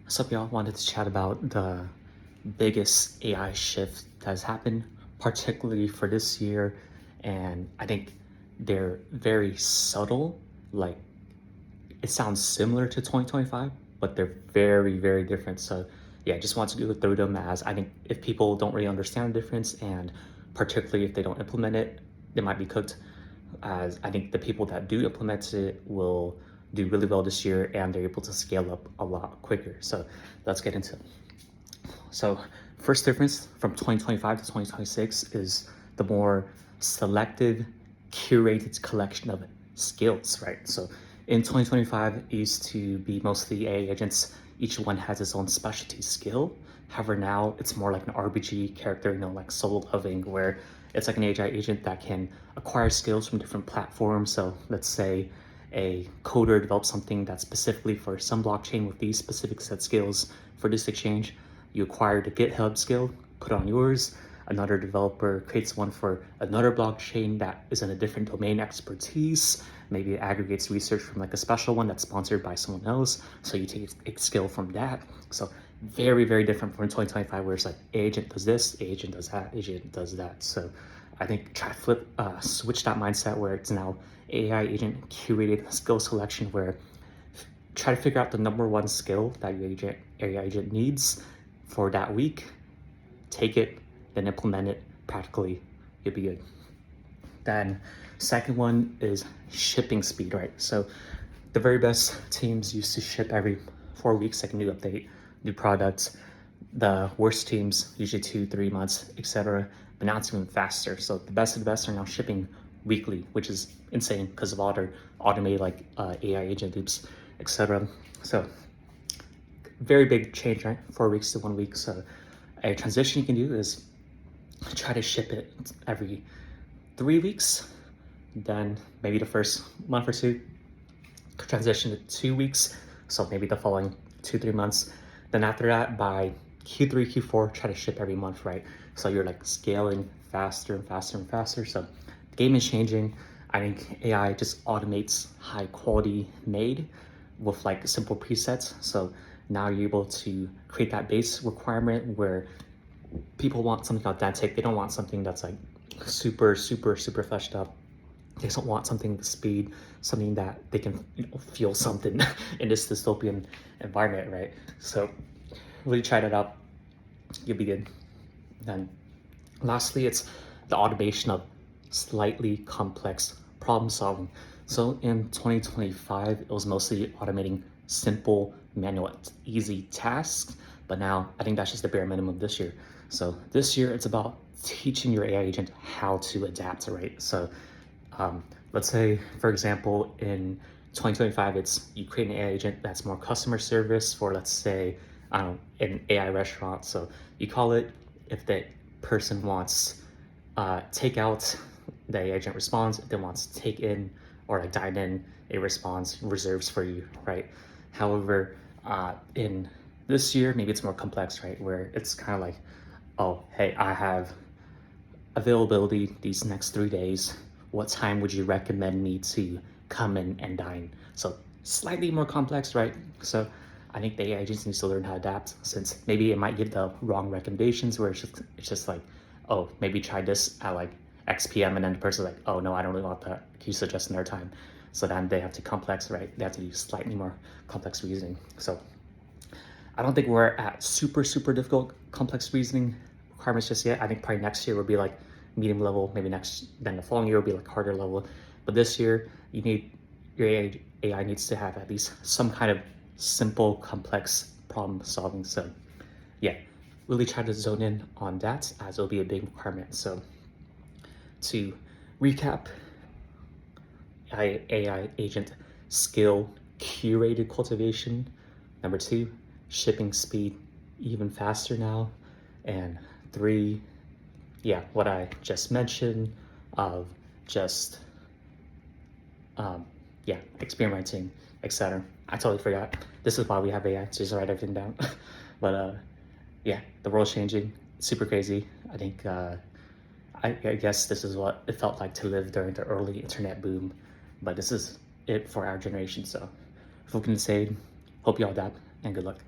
What's up, y'all? Wanted to chat about the biggest AI shift that has happened, particularly for this year. And I think they're very subtle. Like, it sounds similar to 2025, but they're very, very different. So, yeah, just want to go through them as I think if people don't really understand the difference, and particularly if they don't implement it, they might be cooked. As I think the people that do implement it will do really well this year and they're able to scale up a lot quicker. So let's get into it. So first difference from 2025 to 2026 is the more selective, curated collection of skills, right? So in 2025, it used to be mostly AI agents. Each one has its own specialty skill. However, now it's more like an RPG character, like Solo Leveling, where it's like an AI agent that can acquire skills from different platforms. So let's say a coder develops something that's specifically for some blockchain with these specific set skills for this exchange. You acquire the GitHub skill, put on yours. Another developer creates one for another blockchain that is in a different domain expertise. Maybe it aggregates research from like a special one that's sponsored by someone else. So you take a skill from that. So very, very different from 2025 where it's like agent does this, agent does that, agent does that. So I think try to switch that mindset where it's now AI agent curated skill selection where try to figure out the number one skill that your AI agent needs for that week, take it, then implement it practically, you'll be good. Then second one is shipping speed, right? So the very best teams used to ship every 4 weeks, like a new update, new products. The worst teams, usually 2, 3 months, etc. But now it's even faster. So the best of the best are now shipping weekly, which is insane because of all their automated like AI agent loops, etc. So very big change, right? 4 weeks to 1 week. So a transition you can do is try to ship it every 3 weeks. Then maybe the first month or two, transition to 2 weeks. So maybe the following 2, 3 months. Then after that, by Q3, Q4, try to ship every month, right? So you're like scaling faster and faster and faster. So the game is changing. I think AI just automates high quality made with like simple presets. So now you're able to create that base requirement where people want something authentic. They don't want something that's like super, super, super fleshed up. They don't want something with speed, something that they can feel something in this dystopian environment, right? So really try that out. You'll be good. Then lastly, it's the automation of slightly complex problem solving. So in 2025, it was mostly automating simple, manual, easy tasks. But now I think that's just the bare minimum this year. So this year, it's about teaching your AI agent how to adapt, right? So let's say, for example, in 2025, it's you create an AI agent that's more customer service for, let's say, I don't know, an AI restaurant. So you call it if the person wants takeout, the agent responds. If they wants to take in or like dine in, it responds, reserves for you, right? However, in this year, maybe it's more complex, right? Where it's kind of like, oh, hey, I have availability these next 3 days. What time would you recommend me to come in and dine? So slightly more complex, right? So I think the AI agents needs to learn how to adapt since maybe it might give the wrong recommendations where it's just like, oh, maybe try this at like X PM and then the person's like, oh no, I don't really want that. Can you suggest another time? So then they have to complex, right? They have to do slightly more complex reasoning. So I don't think we're at super, super difficult complex reasoning requirements just yet. I think probably next year will be like medium level, maybe then the following year will be like harder level. But this year, your AI needs to have at least some kind of simple, complex problem solving. So yeah, really try to zone in on that as it'll be a big requirement. So to recap, AI agent skill curated cultivation. Number two, shipping speed even faster now. And three, yeah, what I just mentioned of just yeah, experimenting, etc. I totally forgot. This is why we have AI to just write everything down. But yeah, the world's changing, super crazy. I think I guess this is what it felt like to live during the early internet boom, but this is it for our generation. So, if we can say, hope you all adapt and good luck.